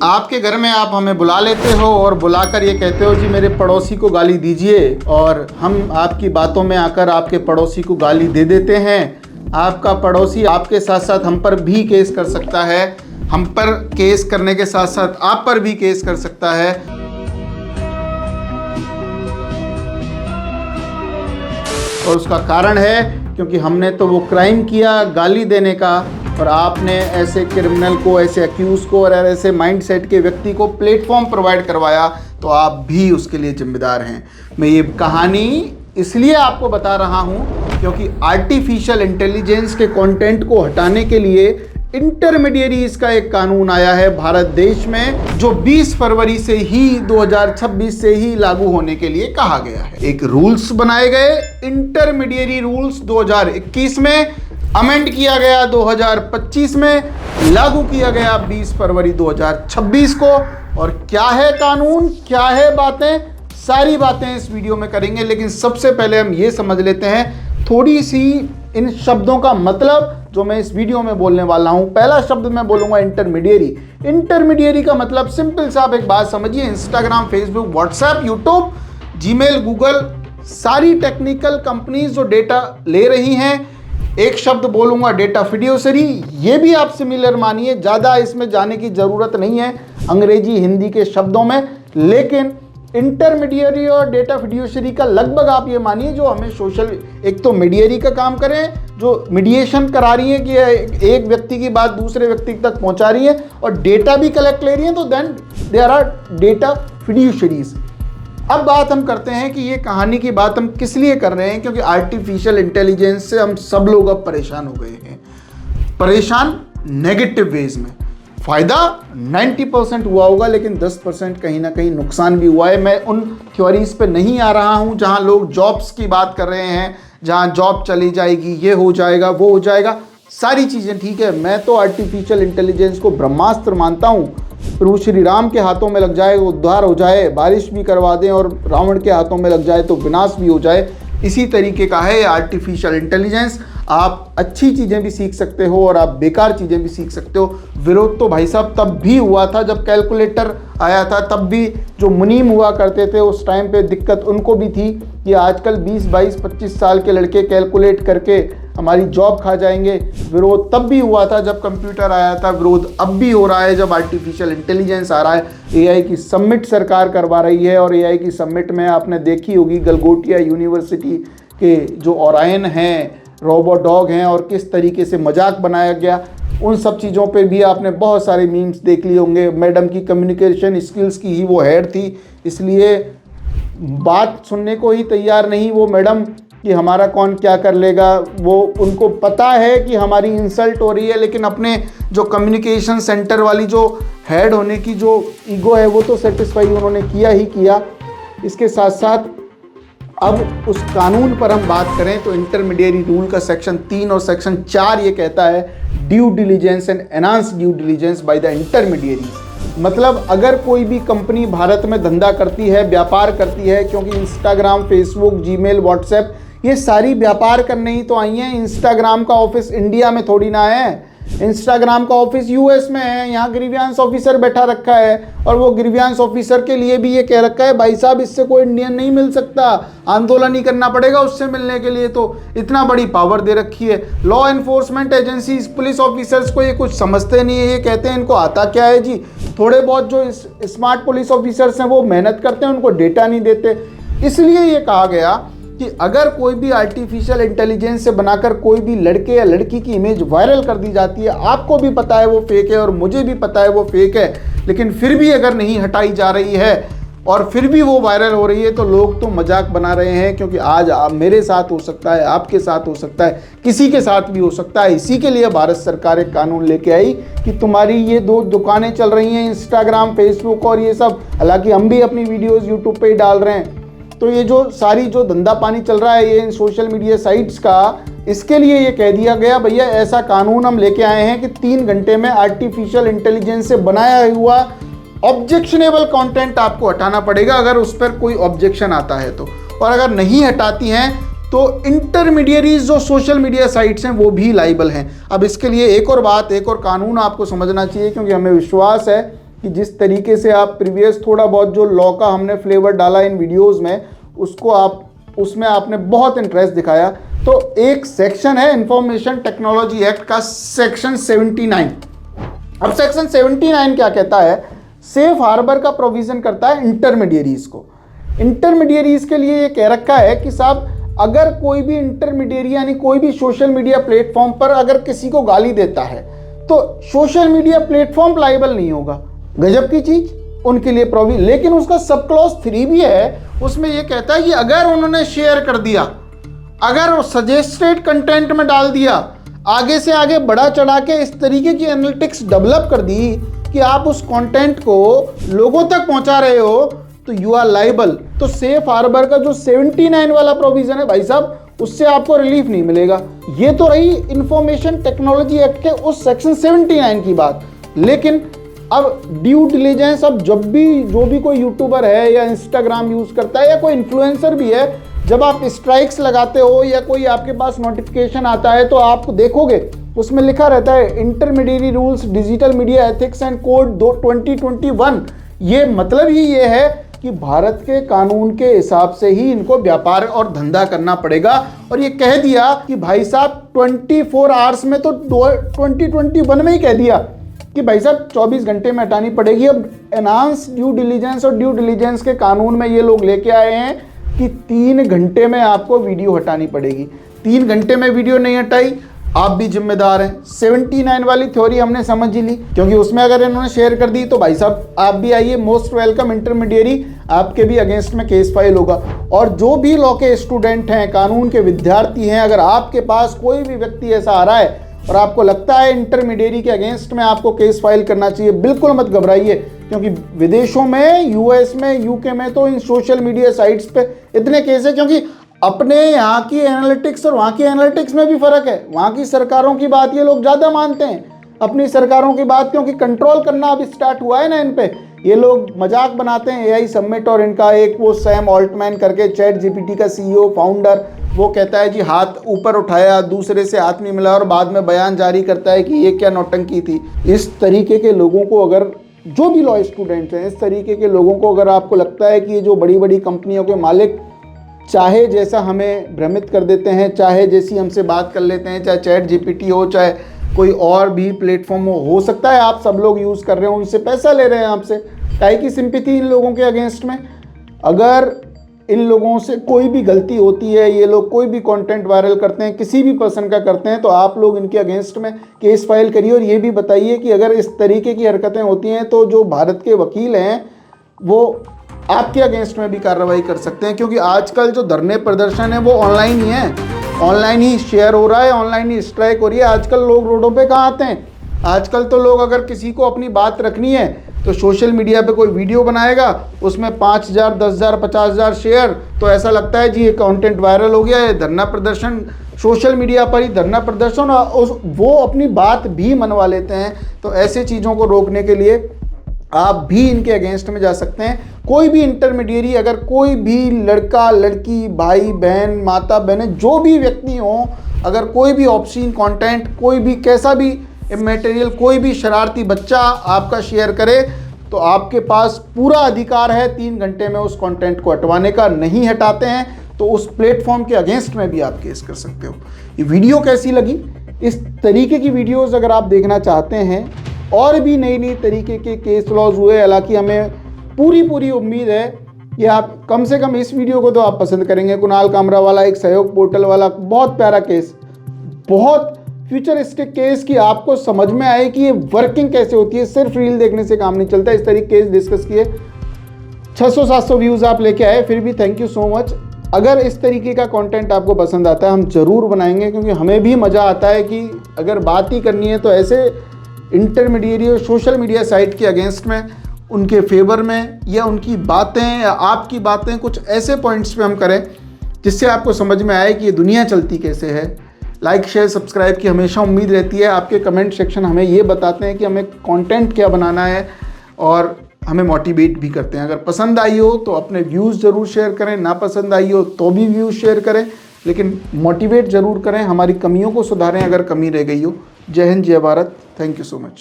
आपके घर में आप हमें बुला लेते हो और बुलाकर ये कहते हो जी मेरे पड़ोसी को गाली दीजिए, और हम आपकी बातों में आकर आपके पड़ोसी को गाली दे देते हैं। आपका पड़ोसी आपके साथ साथ हम पर भी केस कर सकता है, हम पर केस करने के साथ साथ आप पर भी केस कर सकता है। और उसका कारण है क्योंकि हमने तो वो क्राइम किया गाली देने का, और आपने ऐसे क्रिमिनल को, ऐसे अक्यूज को और ऐसे माइंडसेट के व्यक्ति को प्लेटफॉर्म प्रोवाइड करवाया, तो आप भी उसके लिए जिम्मेदार हैं। मैं ये कहानी इसलिए आपको बता रहा हूँ क्योंकि आर्टिफिशियल इंटेलिजेंस के कंटेंट को हटाने के लिए इंटरमीडिएरीज का एक कानून आया है भारत देश में, जो 20 फरवरी से ही 2026 से ही लागू होने के लिए कहा गया है। एक रूल्स बनाए गए, इंटरमीडिएरी रूल्स 2021 में, अमेंड किया गया 2025 में, लागू किया गया 20 फरवरी 2026 को। और क्या है कानून, क्या है बातें, सारी बातें इस वीडियो में करेंगे। लेकिन सबसे पहले हम ये समझ लेते हैं थोड़ी सी इन शब्दों का मतलब जो मैं इस वीडियो में बोलने वाला हूं। पहला शब्द मैं बोलूंगा इंटरमीडिएरी। इंटरमीडिएरी का मतलब सिंपल सा आप एक बात समझिए, Instagram, Facebook, WhatsApp, YouTube, Gmail, Google, सारी टेक्निकल कंपनीज जो डेटा ले रही हैं, एक शब्द बोलूंगा डेटा फिड्यूसरी। ये भी आप सिमिलर मानिए, ज़्यादा इसमें जाने की ज़रूरत नहीं है अंग्रेजी हिंदी के शब्दों में। लेकिन इंटरमीडिएरी और डेटा फिड्यूसरी का लगभग आप ये मानिए जो हमें सोशल, एक तो मीडिएरी का काम करें जो मीडिएशन करा रही है कि एक व्यक्ति की बात दूसरे व्यक्ति तक पहुंचा रही है और डेटा भी कलेक्ट ले रही है, तो देन देयर आर डेटा फिड्यूसरीज। अब बात हम करते हैं कि ये कहानी की बात हम किस लिए कर रहे हैं, क्योंकि आर्टिफिशियल इंटेलिजेंस से हम सब लोग अब परेशान हो गए हैं। परेशान नेगेटिव वेज में। फ़ायदा 90% हुआ होगा, लेकिन 10% कहीं ना कहीं नुकसान भी हुआ है। मैं उन थ्योरीज पे नहीं आ रहा हूँ जहाँ लोग जॉब्स की बात कर रहे हैं, जहाँ जॉब चली जाएगी, ये हो जाएगा, वो हो जाएगा, सारी चीज़ें ठीक है। मैं तो आर्टिफिशियल इंटेलिजेंस को ब्रह्मास्त्र मानता हूँ। प्रभु श्री राम के हाथों में लग जाए उद्धार हो जाए, बारिश भी करवा दें, और रावण के हाथों में लग जाए तो विनाश भी हो जाए, इसी तरीके का है आर्टिफिशियल इंटेलिजेंस। आप अच्छी चीज़ें भी सीख सकते हो और आप बेकार चीज़ें भी सीख सकते हो। विरोध तो भाई साहब तब भी हुआ था जब कैलकुलेटर आया था, तब भी जो मुनीम हुआ करते थे उस टाइम पे दिक्कत उनको भी थी कि आजकल 20, 22, 25 साल के लड़के कैलकुलेट करके हमारी जॉब खा जाएंगे। विरोध तब भी हुआ था जब कंप्यूटर आया था, विरोध अब भी हो रहा है जब आर्टिफिशियल इंटेलिजेंस आ रहा है। एआई की समिट सरकार करवा रही है, और एआई की समिट में आपने देखी होगी गलगोटिया यूनिवर्सिटी के जो ओरायन हैं, रोबोडॉग हैं, और किस तरीके से मजाक बनाया गया। उन सब चीज़ों पे भी आपने बहुत सारे मीम्स देख लिए होंगे। मैडम की कम्युनिकेशन स्किल्स की ही वो हेड थी, इसलिए बात सुनने को ही तैयार नहीं वो मैडम कि हमारा कौन क्या कर लेगा। वो उनको पता है कि हमारी इंसल्ट हो रही है, लेकिन अपने जो कम्युनिकेशन सेंटर वाली जो हेड होने की जो ईगो है वो तो सेटिस्फाई उन्होंने किया ही किया। इसके साथ साथ अब उस कानून पर हम बात करें तो इंटरमीडिएरी रूल का सेक्शन 3 और सेक्शन 4 ये कहता है due diligence and enhance due diligence by the intermediaries. मतलब अगर कोई भी कंपनी भारत में धंधा करती है, व्यापार करती है, क्योंकि इंस्टाग्राम, फेसबुक, जीमेल, व्हाट्सएप ये सारी व्यापार करने ही तो आई हैं। इंस्टाग्राम का ऑफिस इंडिया में थोड़ी ना है, इंस्टाग्राम का ऑफिस यूएस में है। यहाँ ग्रीवियंस ऑफिसर बैठा रखा है, और वो ग्रीवियंस ऑफिसर के लिए भी ये कह रखा है भाई साहब इससे कोई इंडियन नहीं मिल सकता, आंदोलन ही करना पड़ेगा उससे मिलने के लिए। तो इतना बड़ी पावर दे रखी है। Law enforcement agencies, police officers को ये कुछ समझते नहीं है, ये कहते हैं इनको आता क्या है जी। थोड़े बहुत जो स्मार्ट पुलिस ऑफिसर्स हैं वो मेहनत करते हैं, उनको डेटा नहीं देते। इसलिए ये कहा गया कि अगर कोई भी आर्टिफिशियल इंटेलिजेंस से बनाकर कोई भी लड़के या लड़की की इमेज वायरल कर दी जाती है, आपको भी पता है वो फेक है और मुझे भी पता है वो फेक है, लेकिन फिर भी अगर नहीं हटाई जा रही है और फिर भी वो वायरल हो रही है, तो लोग तो मजाक बना रहे हैं। क्योंकि आज मेरे साथ हो सकता है, आपके साथ हो सकता है, किसी के साथ भी हो सकता है। इसी के लिए भारत सरकार एक कानून लेके आई कि तुम्हारी ये 2 दुकानें चल रही हैं, इंस्टाग्राम, फेसबुक और ये सब, हालांकि हम भी अपनी वीडियोज़ यूट्यूब पर ही डाल रहे हैं, तो ये जो सारी जो धंधा पानी चल रहा है ये इन सोशल मीडिया साइट्स का, इसके लिए ये कह दिया गया भैया ऐसा कानून हम लेके आए हैं कि 3 घंटे में आर्टिफिशियल इंटेलिजेंस से बनाया हुआ ऑब्जेक्शनेबल कंटेंट आपको हटाना पड़ेगा अगर उस पर कोई ऑब्जेक्शन आता है तो। और अगर नहीं हटाती हैं तो इंटरमीडिएरीज जो सोशल मीडिया साइट्स हैं वो भी लाइबल हैं। अब इसके लिए एक और बात, एक और कानून आपको समझना चाहिए, क्योंकि हमें विश्वास है कि जिस तरीके से आप प्रीवियस थोड़ा बहुत जो लॉ का हमने फ्लेवर डाला इन वीडियोस में, उसको आप उसमें आपने बहुत इंटरेस्ट दिखाया। तो एक सेक्शन है इंफॉर्मेशन टेक्नोलॉजी एक्ट का सेक्शन 79। अब सेक्शन 79 क्या कहता है? सेफ हार्बर का प्रोविजन करता है इंटरमीडियरीज को। इंटरमीडियरीज के लिए ये कह रखा है कि साहब अगर कोई भी इंटरमीडियरी यानी कोई भी सोशल मीडिया प्लेटफॉर्म पर अगर किसी को गाली देता है तो सोशल मीडिया प्लेटफॉर्म लायबल नहीं होगा। गजब की चीज, उनके लिए प्रोविजन। लेकिन उसका सब क्लॉज 3 भी है, उसमें यह कहता है कि अगर उन्होंने शेयर कर दिया, अगर सजेस्टेड कंटेंट में डाल दिया, आगे से आगे बढ़ा चढ़ा के इस तरीके की एनालिटिक्स डेवलप कर दी कि आप उस कंटेंट को लोगों तक पहुंचा रहे हो, तो यू आर लाइबल। तो सेफ हार्बर का जो 79 वाला प्रोविजन है भाई साहब, उससे आपको रिलीफ नहीं मिलेगा। ये तो रही इंफॉर्मेशन टेक्नोलॉजी एक्ट के उस सेक्शन 79 की बात। लेकिन अब ड्यू डिलिजेंस, अब जब भी जो भी कोई यूट्यूबर है या इंस्टाग्राम यूज करता है या कोई इन्फ्लुएंसर भी है, जब आप स्ट्राइक्स लगाते हो या कोई आपके पास नोटिफिकेशन आता है तो आप देखोगे उसमें लिखा रहता है intermediary rules digital media ethics and code 2021। ये मतलब ही ये है कि भारत के कानून के हिसाब से ही इनको व्यापार और धंधा करना पड़ेगा। और ये कह दिया कि भाई साहब 24 आवर्स में, तो 2021 में ही कह दिया कि भाई साहब 24 घंटे में हटानी पड़ेगी। अब एनहांस ड्यू डिलीजेंस और ड्यू डिलीजेंस के कानून में ये लोग लेके आए हैं कि 3 घंटे में आपको वीडियो हटानी पड़ेगी। 3 घंटे में वीडियो नहीं हटाई, आप भी जिम्मेदार हैं। 79 वाली थ्योरी हमने समझ ही ली, क्योंकि उसमें अगर इन्होंने शेयर कर दी तो भाई साहब आप भी आइए, मोस्ट वेलकम इंटरमीडियरी, आपके भी अगेंस्ट में केस फाइल होगा। और जो भी लॉ के स्टूडेंट हैं, कानून के विद्यार्थी हैं, अगर आपके पास कोई भी व्यक्ति ऐसा आ रहा है और आपको लगता है इंटरमीडियरी के अगेंस्ट में आपको केस फाइल करना चाहिए, बिल्कुल मत घबराइए, क्योंकि विदेशों में, यूएस में, यूके में तो इन सोशल मीडिया साइट्स पे इतने केस है, क्योंकि अपने यहाँ की एनालिटिक्स और वहाँ की एनालिटिक्स में भी फर्क है। वहाँ की सरकारों की बात ये लोग ज़्यादा मानते हैं अपनी सरकारों की बात, क्योंकि कंट्रोल करना अभी स्टार्ट हुआ है ना इन पे। ये लोग मजाक बनाते हैं एआई समिट, और इनका एक वो सैम ऑल्टमैन करके चैट जीपीटी का सीईओ फाउंडर, वो कहता है जी हाथ ऊपर उठाया, दूसरे से हाथ नहीं मिला, और बाद में बयान जारी करता है कि ये क्या नौटंकी थी। इस तरीके के लोगों को, अगर जो भी लॉ स्टूडेंट्स हैं, इस तरीके के लोगों को अगर आपको लगता है कि ये जो बड़ी बड़ी कंपनियों के मालिक चाहे जैसा हमें भ्रमित कर देते हैं, चाहे जैसी हमसे बात कर लेते हैं, चाहे चैट जीपीटी हो, चाहे कोई और भी प्लेटफॉर्म हो सकता है आप सब लोग यूज़ कर रहे हो, उनसे पैसा ले रहे हैं आपसे, काहे की सिंपैथी इन लोगों के अगेंस्ट में। अगर इन लोगों से कोई भी गलती होती है, ये लोग कोई भी कंटेंट वायरल करते हैं, किसी भी पर्सन का करते हैं, तो आप लोग इनके अगेंस्ट में केस फाइल करिए। और ये भी बताइए कि अगर इस तरीके की हरकतें होती हैं तो जो भारत के वकील हैं वो आपके अगेंस्ट में भी कार्रवाई कर सकते हैं, क्योंकि आजकल जो धरने प्रदर्शन है वो ऑनलाइन ही है, ऑनलाइन ही शेयर हो रहा है, ऑनलाइन ही स्ट्राइक हो रही है। आजकल लोग रोडों पे कहाँ आते हैं? आजकल तो लोग अगर किसी को अपनी बात रखनी है तो सोशल मीडिया पे कोई वीडियो बनाएगा, उसमें 5,000, 10,000, 50,000 शेयर, तो ऐसा लगता है जी ये कंटेंट वायरल हो गया है। धरना प्रदर्शन सोशल मीडिया पर ही धरना प्रदर्शन, वो अपनी बात भी मनवा लेते हैं। तो ऐसे चीज़ों को रोकने के लिए आप भी इनके अगेंस्ट में जा सकते हैं। कोई भी इंटरमीडियरी, अगर कोई भी लड़का लड़की, भाई बहन, माता बहन, जो भी व्यक्ति हो, अगर कोई भी ऑब्सीन कंटेंट, कोई भी कैसा भी इमैटेरियल, कोई भी शरारती बच्चा आपका शेयर करे, तो आपके पास पूरा अधिकार है 3 घंटे में उस कंटेंट को हटवाने का। नहीं हटाते हैं तो उस प्लेटफॉर्म के अगेंस्ट में भी आप केस कर सकते हो। ये वीडियो कैसी लगी? इस तरीके की वीडियोस अगर आप देखना चाहते हैं, और भी नई नई तरीके के केस लॉज हुए, हालांकि हमें पूरी उम्मीद है कि आप कम से कम इस वीडियो को तो आप पसंद करेंगे। कुणाल कामरा वाला, एक सहयोग पोर्टल वाला, बहुत प्यारा केस, बहुत फ्यूचरिस्टिक केस, कि आपको समझ में आए कि ये वर्किंग कैसे होती है। सिर्फ रील देखने से काम नहीं चलता। इस तरीके केस डिस्कस किए, 600-700 व्यूज़ आप लेके आए, फिर भी थैंक यू सो मच। अगर इस तरीके का कंटेंट आपको पसंद आता है, हम ज़रूर बनाएंगे, क्योंकि हमें भी मज़ा आता है कि अगर बात ही करनी है तो ऐसे इंटरमीडियरी और सोशल मीडिया साइट के अगेंस्ट में, उनके फेवर में, या उनकी बातें या आपकी बातें कुछ ऐसे पॉइंट्स पे हम करें जिससे आपको समझ में आए कि ये दुनिया चलती कैसे है। लाइक शेयर सब्सक्राइब की हमेशा उम्मीद रहती है। आपके कमेंट सेक्शन हमें ये बताते हैं कि हमें कंटेंट क्या बनाना है, और हमें मोटिवेट भी करते हैं। अगर पसंद आई हो तो अपने व्यूज़ ज़रूर शेयर करें, ना पसंद आई हो तो भी व्यूज़ शेयर करें, लेकिन मोटिवेट ज़रूर करें, हमारी कमियों को सुधारें अगर कमी रह गई हो। जय हिंद, जय Bharat, thank you so much.